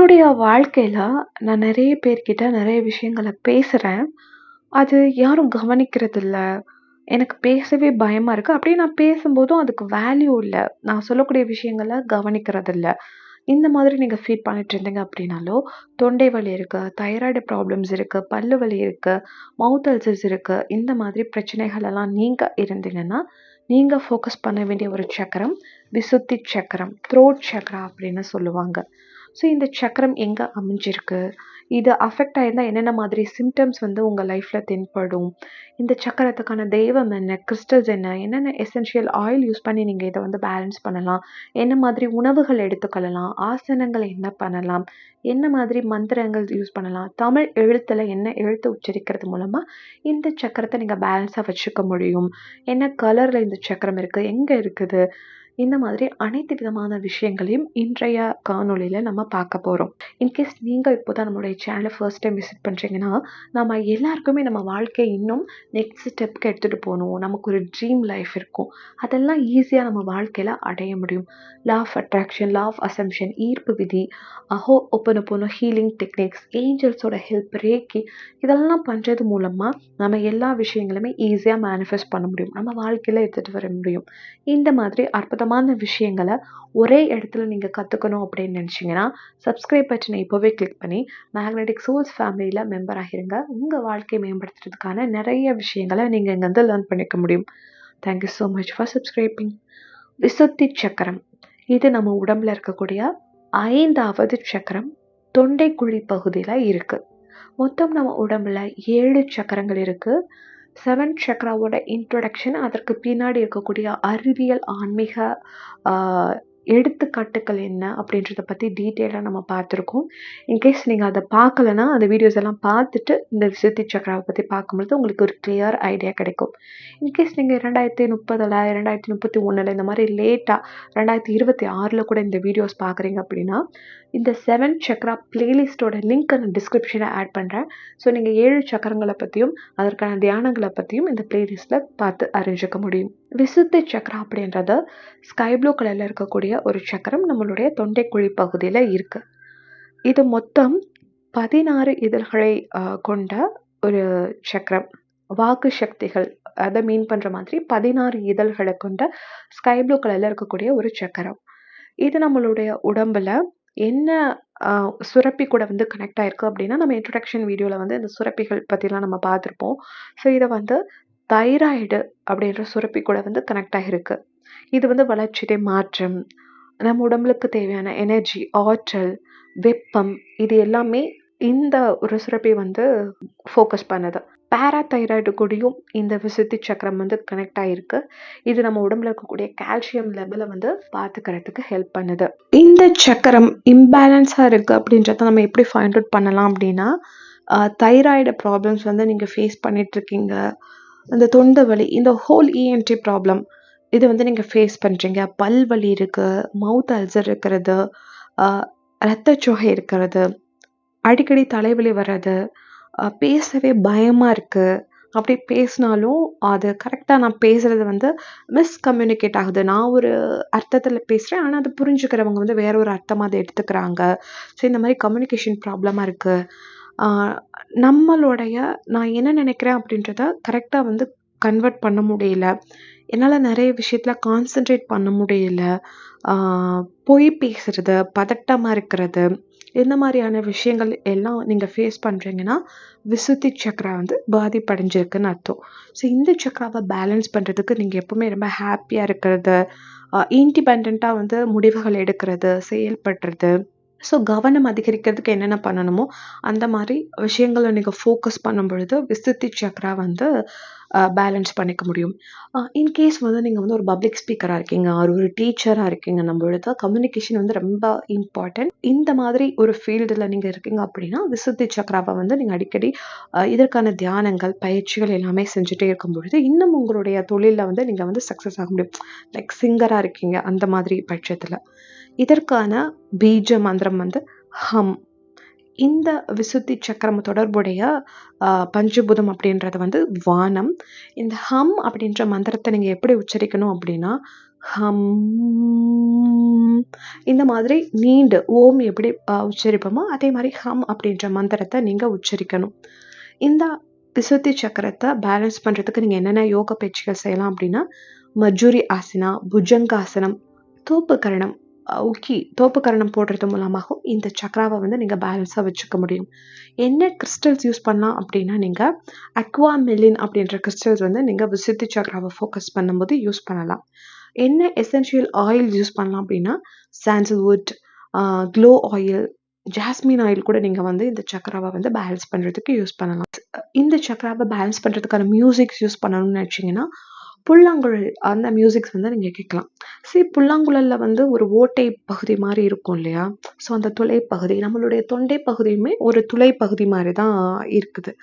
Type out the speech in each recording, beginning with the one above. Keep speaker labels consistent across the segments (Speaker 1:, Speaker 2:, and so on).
Speaker 1: என்னுடைய வாழ்க்கையில நான் நெறைய பேர்கிட்ட நெறைய விஷயங்கள பேசுறேன். அது யாரும் கவனிக்கிறதில்ல. எனக்கு பேசவே பயமா இருக்கு. அப்படியே நான் பேசும்போதும் அதுக்கு வேல்யூ இல்ல. நான் சொல்லக்கூடிய விஷயங்கள கவனிக்கிறதில்ல. இந்த மாதிரி நீங்க ஃபீல் பண்ணிட்டு இருந்தீங்க அப்படின்னாலோ, தொண்டை வலி இருக்கு, தைராய்டு ப்ராப்ளம்ஸ் இருக்கு, பல்லு வலி இருக்கு, மவுத் அல்சர்ஸ் இருக்கு. இந்த மாதிரி பிரச்சனைகள் எல்லாம் நீங்க இருந்தீங்கன்னா, நீங்க ஃபோக்கஸ் பண்ண வேண்டிய ஒரு சக்கரம், விசுத்தி சக்கரம், த்ரோட் சக்ரா அப்படின்னு சொல்லுவாங்க. ஸோ இந்த சக்கரம் எங்க அமைஞ்சிருக்கு? இது அஃபெக்ட் ஆயிருந்தா என்னென்ன மாதிரி சிம்ப்டம்ஸ் வந்து உங்க லைஃப்ல தென்படும்? இந்த சக்கரத்துக்கான தெய்வம் என்ன? கிறிஸ்டல்ஸ் என்ன? என்னென்ன எசென்ஷியல் ஆயில் யூஸ் பண்ணி நீங்க இத வந்து பேலன்ஸ் பண்ணலாம்? என்ன மாதிரி உணவுகள் எடுத்துக்கொள்ளலாம்? ஆசனங்கள் என்ன பண்ணலாம்? என்ன மாதிரி மந்திரங்கள் யூஸ் பண்ணலாம்? தமிழ் எழுத்துல என்ன எழுத்து உச்சரிக்கிறது மூலமா இந்த சக்கரத்த நீங்க பேலன்ஸா வச்சுக்க முடியும்? என்ன கலர்ல இந்த சக்கரம் இருக்கு? எங்க இருக்குது? இந்த மாதிரி அனைத்து விதமான விஷயங்களையும் இன்றைய காணொளியில நம்ம பார்க்க போறோம். இன்கேஸ் நீங்க இப்போதான் நம்மளுடைய சேனலை ஃபர்ஸ்ட் டைம் விசிட் பண்றீங்கன்னா, நம்ம எல்லாருக்குமே நம்ம வாழ்க்கைய இன்னும் நெக்ஸ்ட் ஸ்டெப்க்கு எடுத்துட்டு போணும். நமக்கு ஒரு ட்ரீம் லைஃப் இருக்கும். அதெல்லாம் ஈஸியா நம்ம வாழ்க்கையில அடைய முடியும். Law of attraction, law of assumption, ஈர்ப்பு விதி, ஹோபோனோபோனோ ஹீலிங் டெக்னிக்ஸ், ஏஞ்சல்ஸோட ஹெல்ப், ரேக்கி இதெல்லாம் பண்றது மூலமா நம்ம எல்லா விஷயங்களுமே ஈஸியா மேனிஃபெஸ்ட் பண்ண முடியும். நம்ம வாழ்க்கையில எடுத்துட்டு வர முடியும். இந்த மாதிரி அற்புதமான விஷயங்கள ஒரே இடத்துல நீங்க கத்துக்கணும் அப்படின்னு நினைச்சீங்கன்னா, சப்ஸ்கிரைப் பட்டனை இப்பவே கிளிக் பண்ணி மேக்னெட்டிக் சோல்ஸ் ஃபேமிலியில மெம்பர் ஆகிருங்க. உங்க வாழ்க்கையை மேம்படுத்துறதுக்கான நிறைய விஷயங்கள நீங்க இங்க வந்து லேர்ன் பண்ணிக்க முடியும். Thank you so much for subscribing. Vishuddhi சக்கரம். இது நம்ம உடம்புல இருக்கக்கூடிய 5வது சக்கரம். தொண்டைக்குழி பகுதியில இருக்கு. மொத்தம் நம்ம உடம்புல 7 சக்கரங்கள் இருக்கு. 7 சக்ராவோட இன்ட்ரோடக்ஷன், அதற்கு பின்னாடி இருக்கக்கூடிய அறிவியல், ஆன்மீக ஆ எடுத்துக்காட்டுக்கள் என்ன அப்படின்றத பத்தி டீட்டெயிலா நம்ம பார்த்துருக்கோம். இன்கேஸ் நீங்க அத பார்க்கலன்னா, அந்த வீடியோஸ் எல்லாம் பார்த்துட்டு இந்த விசுத்தி சக்ராவ பத்தி பார்க்கும்பொழுது உங்களுக்கு ஒரு கிளியர் ஐடியா கிடைக்கும். இன்கேஸ் நீங்க 2030ல, 2031ல இந்த மாதிரி லேட்டா 2026ல கூட இந்த வீடியோஸ் பார்க்குறீங்க அப்படின்னா, இந்த 7 சக்ரா பிளேலிஸ்ட்டோட லிங்க் நான் டிஸ்கிரிப்ஷன்ல ஆட் பண்றேன். ஸோ நீங்க 7 சக்கரங்கள பத்தியும், அதற்கான தியானங்கள பத்தியும் இந்த பிளேலிஸ்ட்ல பார்த்து அறிஞ்சுக்க முடியும். விசுத்தி சக்ரா அப்படின்றது ஸ்கை ப்ளூ கலர்ல இருக்கக்கூடிய ஒரு சக்கரம் நம்மளுடைய தொண்டைக்குழி பகுதியில இருக்கு. இது மொத்தம் 16 இதழ்களை கொண்ட ஒரு சக்கரம். வாக்கு சக்திகள் அத மீன் பண்ற மாதிரி 16 இதழ்கள கொண்ட ஸ்கை ப்ளூ கலர்ல இருக்கக்கூடிய ஒரு சக்கரம். இது நம்மளுடைய உடம்புல என்ன சுரப்பி கூட வந்து கனெக்ட் ஆயிருக்கு அப்படின்னா, நம்ம இன்ட்ரோடக்ஷன் வீடியோல வந்து இந்த சுரப்பிகள் பத்திலாம் நம்ம பார்த்துருப்போம். ஸோ இத வந்து தைராய்டு அப்படின்ற சுரப்பி கூட வந்து கனெக்ட் ஆகிருக்கு. இது வந்து வளர்ச்சிதை மாற்றம், நம்ம உடம்புக்கு தேவையான எனர்ஜி, ஆற்றல், வெப்பம் இது எல்லாமே இந்த ஒரு சுரப்பி வந்து ஃபோக்கஸ் பண்ணுது. பாராதைராய்டு கூடயும் இந்த விசுத்தி சக்கரம் வந்து கனெக்ட் ஆயிருக்கு. இது நம்ம உடம்புல இருக்கக்கூடிய கால்சியம் லெவல வந்து பார்த்துக்கிறதுக்கு ஹெல்ப் பண்ணுது. இந்த சக்கரம் இம்பேலன்ஸா இருக்கு அப்படின்றத நம்ம எப்படி ஃபைண்ட் அவுட் பண்ணலாம் அப்படின்னா, தைராய்டு ப்ராப்ளம்ஸ் வந்து நீங்க ஃபேஸ் பண்ணிட்டு இருக்கீங்க. அந்த தொண்டை வலி, இந்த ஹோல் இஎன்டி ப்ராப்ளம் இது வந்து நீங்க ஃபேஸ் பண்றீங்க. பல் வலி இருக்கு, மவுத் அல்சர் இருக்கிறது, ரத்தச்சோகை இருக்கிறது, அடிக்கடி தலைவலி வர்றது, பேசவே பயமா இருக்கு. அப்படி பேசினாலும் அது கரெக்டா நான் பேசுறது வந்து மிஸ்கம்யூனிகேட் ஆகுது. நான் ஒரு அர்த்தத்துல பேசுறேன். ஆனா அது புரிஞ்சுக்கிறவங்க வந்து வேற ஒரு அர்த்தமா அத எடுத்துக்கிறாங்க. ஸோ இந்த மாதிரி கம்யூனிகேஷன் ப்ராப்ளமா இருக்கு. நம்மளுடைய நான் என்ன நினைக்கிறேன் அப்படின்றத கரெக்டா வந்து கன்வெர்ட் பண்ண முடியல. என்னால நிறைய விஷயத்துல கான்சென்ட்ரேட் பண்ண முடியல. பொய் பேசுறது, பதட்டமா இருக்கிறது, இந்த மாதிரியான விஷயங்கள் எல்லாம் நீங்க ஃபேஸ் பண்றீங்கன்னா, விசுத்தி சக்ரா வந்து பாதிப்படைஞ்சிருக்குன்னு அர்த்தம். ஸோ இந்த சக்ராவை பேலன்ஸ் பண்றதுக்கு நீங்க எப்பவுமே ரொம்ப ஹாப்பியா இருக்கிறது, இண்டிபெண்டன்ட்டா வந்து முடிவுகள் எடுக்கிறது, செயல்படுறது. ஸோ கவனம் அதிகரிக்கிறதுக்கு என்னென்ன பண்ணணுமோ, அந்த மாதிரி விஷயங்கள நீங்க ஃபோக்கஸ் பண்ணும் பொழுது, விசுத்தி சக்ரா வந்து பேலன்ஸ் பண்ணிக்க முடியும். இன்கேஸ் வந்து நீங்க வந்து ஒரு பப்ளிக் ஸ்பீக்கரா இருக்கீங்க, ஒரு டீச்சரா இருக்கீங்கன்னும் பொழுது, கம்யூனிகேஷன் வந்து ரொம்ப இம்பார்ட்டன்ட். இந்த மாதிரி ஒரு ஃபீல்டுல நீங்க இருக்கீங்க அப்படின்னா, விசுத்தி சக்ராவ வந்து நீங்க அடிக்கடி இதற்கான தியானங்கள், பயிற்சிகள் எல்லாமே செஞ்சுட்டே இருக்கும் பொழுது, இன்னும் உங்களுடைய தொழில்ல வந்து நீங்க வந்து சக்சஸ் ஆக முடியும். லைக் சிங்கரா இருக்கீங்க, அந்த மாதிரி பட்சத்துல. இதற்கான பீஜ மந்திரம் வந்து ஹம். இந்த விசுத்தி சக்கரம் தொடர்புடைய பஞ்சபூதம் அப்படின்றது வந்து வானம். இந்த ஹம் அப்படின்ற மந்திரத்தை நீங்க எப்படி உச்சரிக்கணும் அப்படின்னா, ஹம். இந்த மாதிரி நீண்டு ஓம் எப்படி உச்சரிப்போமோ அதே மாதிரி ஹம் அப்படின்ற மந்திரத்தை நீங்கள் உச்சரிக்கணும். இந்த விசுத்தி சக்கரத்தை பேலன்ஸ் பண்ணுறதுக்கு நீங்கள் என்னென்ன யோக பயிற்சிகள் செய்யலாம் அப்படின்னா, மஜூரி ஆசனா, புஜங்காசனம், தோப்புக்கரணம், தோப்புக்கரணம் போடுறது மூலமாகவும் இந்த சக்கராவை வந்து நீங்கள் பேலன்ஸாக வச்சுக்க முடியும். என்ன கிறிஸ்டல்ஸ் யூஸ் பண்ணலாம் அப்படின்னா, நீங்கள் அக்வாமெலின் அப்படின்ற கிறிஸ்டல்ஸ் வந்து நீங்கள் விசுத்தி சக்கராவை ஃபோக்கஸ் பண்ணும்போது யூஸ் பண்ணலாம். என்ன எசென்ஷியல் ஆயில் யூஸ் பண்ணலாம் அப்படின்னா, sandalwood, clove oil, jasmine oil கூட நீங்கள் வந்து இந்த சக்கராவை வந்து பேலன்ஸ் பண்ணுறதுக்கு யூஸ் பண்ணலாம். இந்த சக்கராவை பேலன்ஸ் பண்ணுறதுக்கான மியூசிக்ஸ் யூஸ் பண்ணணும்னு நினச்சிங்கன்னா, புல்லாங்குழல் அந்த மியூசிக்ஸ் வந்து நீங்கள் கேட்கலாம். புல்லாங்குழலில் வந்து ஒரு ஓட்டை பகுதி மாதிரி இருக்கும் இல்லையா? ஸோ அந்த துளை பகுதி, நம்மளுடைய தொண்டை பகுதியுமே ஒரு துளை பகுதி மாதிரி தான் இருக்குது.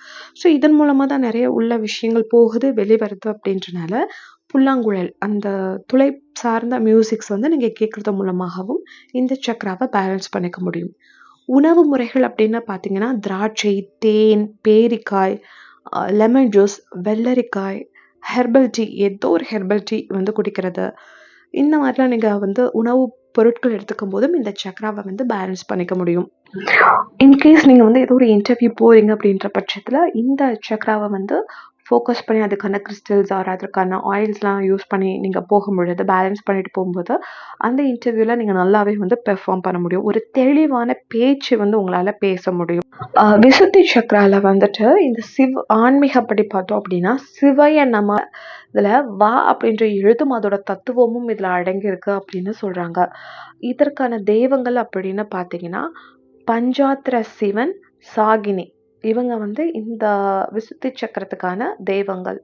Speaker 1: ஸோ இதன் மூலமாக தான் நிறைய உள்ள விஷயங்கள் போகுது, வெளிவருது. அப்படின்றனால புல்லாங்குழல் அந்த துளை சார்ந்த மியூசிக்ஸ் வந்து நீங்கள் கேட்குறது மூலமாகவும் இந்த சக்கராவை பேலன்ஸ் பண்ணிக்க முடியும். உணவு முறைகள் அப்படின்னு பார்த்தீங்கன்னா, திராட்சை, தேன், பேரிக்காய், லெமன் ஜூஸ், வெள்ளரிக்காய், ஹெர்பல் டீ, ஏதோ ஒரு ஹெர்பல் டீ வந்து குடிக்கிறது, இந்த மாதிரிலாம் நீங்கள் வந்து உணவு பொருட்கள் எடுத்துக்கும் போதும் இந்த சக்கராவை வந்து பேலன்ஸ் பண்ணிக்க முடியும். இன்கேஸ் நீங்கள் வந்து ஏதோ ஒரு இன்டர்வியூ போகிறீங்க அப்படின்ற பட்சத்தில் இந்த சக்கராவை வந்து ஃபோக்கஸ் பண்ணி அதுக்கான கிறிஸ்டல்ஸ் ஆர் அதற்கான ஆயில்ஸ்லாம் யூஸ் பண்ணி நீங்கள் போகும்பொழுது, பேலன்ஸ் பண்ணிட்டு போகும்போது அந்த இன்டர்வியூவில் நீங்கள் நல்லாவே வந்து பெர்ஃபார்ம் பண்ண முடியும். ஒரு தெளிவான பேச்சு வந்து உங்களால் பேச முடியும். விசுத்தி சக்கராவில் வந்துட்டு இந்த ஆன்மீகப்படி பார்த்தோம் அப்படின்னா, சிவய நம இதில் வா அப்படின்ற எழுத்தும் அதோட தத்துவமும் இதில் அடங்கியிருக்கு அப்படின்னு சொல்கிறாங்க. இதற்கான தெய்வங்கள் அப்படின்னு பார்த்தீங்கன்னா, பஞ்சாத்திர சிவன், சாகினி, இவங்க வந்து இந்த விசுத்தி சக்கரத்துக்கான தெய்வங்கள்.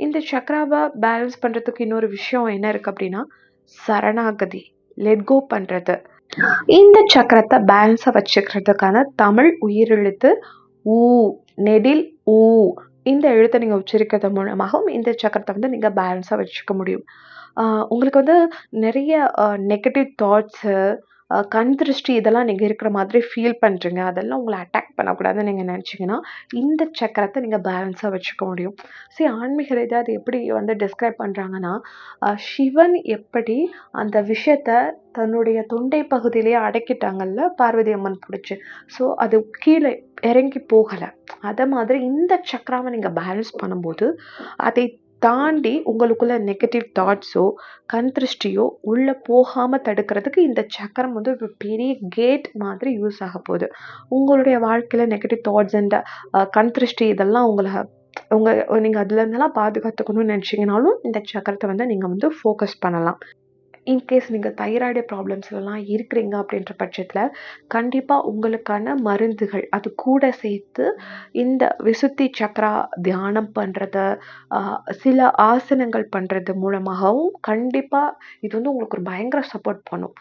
Speaker 1: இந்த சக்கராவை பேலன்ஸ் பண்ணுறதுக்கு இன்னொரு விஷயம் என்ன இருக்குது அப்படின்னா, சரணாகதி, லெட்கோ பண்ணுறது. இந்த சக்கரத்தை பேலன்ஸாக வச்சுக்கிறதுக்கான தமிழ் உயிரெழுத்து ஊ, நெடில் ஊ. இந்த எழுத்தை நீங்கள் உச்சரிக்கிறது மூலமாகவும் இந்த சக்கரத்தை வந்து நீங்கள் பேலன்ஸாக வச்சுக்க முடியும். உங்களுக்கு வந்து நிறைய நெகட்டிவ் தாட்ஸு, கண் திருஷ்டி இதெல்லாம் நீங்கள் இருக்கிற மாதிரி ஃபீல் பண்ணுறீங்க, அதெல்லாம் உங்களை அட்டாக் பண்ணக்கூடாதுன்னு நீங்கள் நினச்சிங்கன்னா இந்த சக்கரத்தை நீங்கள் பேலன்ஸாக வச்சுக்க முடியும். ஆன்மீக ரீதியாக அது எப்படி வந்து டிஸ்கிரைப் பண்ணுறாங்கன்னா, சிவன் எப்படி அந்த விஷயத்தை தன்னுடைய தொண்டை பகுதியிலேயே அடக்கிட்டாங்கல்ல பார்வதி அம்மன் பிடிச்சி, ஸோ அது கீழே இறங்கி போகலை. அதை மாதிரி இந்த சக்கராவை நீங்கள் பேலன்ஸ் பண்ணும்போது அதை தாண்டி உங்களுக்குள்ள நெகட்டிவ் தாட்ஸோ கண் திருஷ்டியோ உள்ளே போகாமல் தடுக்கிறதுக்கு இந்த சக்கரம் வந்து ஒரு பெரிய கேட் மாதிரி யூஸ் ஆக போகுது. உங்களுடைய வாழ்க்கையில் நெகட்டிவ் தாட்ஸ் அண்ட் கண் திருஷ்டி இதெல்லாம் நீங்கள் அதுலேருந்தெல்லாம் பாதுகாத்துக்கணும்னு நினச்சிங்கனாலும் இந்த சக்கரத்தை வந்து நீங்கள் வந்து ஃபோக்கஸ் பண்ணலாம். இன்கேஸ் நீங்கள் தைராய்டு ப்ராப்ளம்ஸ்லாம் இருக்கிறீங்க அப்படின்ற பட்சத்தில் கண்டிப்பாக உங்களுக்கான மருந்துகள் அது கூட சேர்த்து இந்த விசுத்தி சக்கரா தியானம் பண்ணுறது, சில ஆசனங்கள் பண்ணுறது மூலமாகவும் கண்டிப்பாக இது வந்து உங்களுக்கு ஒரு பயங்கர சப்போர்ட் பண்ணும்.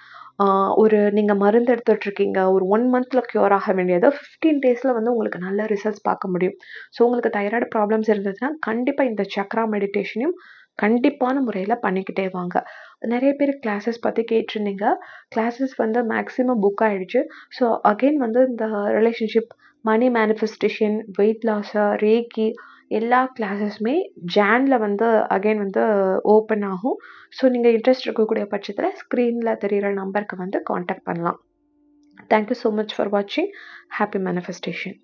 Speaker 1: நீங்கள் மருந்து எடுத்துகிட்ருக்கீங்க, ஒரு 1 மந்தில் க்யூர் ஆக வேண்டியது 15 டேஸில் வந்து உங்களுக்கு நல்ல ரிசல்ட்ஸ் பார்க்க முடியும். ஸோ உங்களுக்கு தைராய்டு ப்ராப்ளம்ஸ் இருந்ததுன்னா கண்டிப்பாக இந்த சக்கரா மெடிடேஷனையும் கண்டிப்பான முறையில் பண்ணிக்கிட்டே வாங்க. நிறைய பேர் கிளாஸஸ் பற்றி கேட்டிருந்தீங்க. கிளாஸஸ் வந்து மேக்ஸிமம் புக் ஆகிடுச்சு. ஸோ அகெயின் வந்து இந்த relationship, money manifestation, weight loss, reiki எல்லா கிளாஸஸுமே ஜானில் வந்து அகெயின் வந்து ஓப்பன் ஆகும். ஸோ நீங்கள் இன்ட்ரெஸ்ட் இருக்கக்கூடிய பட்சத்தில் ஸ்க்ரீனில் தெரிகிற நம்பருக்கு வந்து காண்டாக்ட் பண்ணலாம். தேங்க்யூ ஸோ மச் ஃபார் வாட்சிங். Happy manifestation.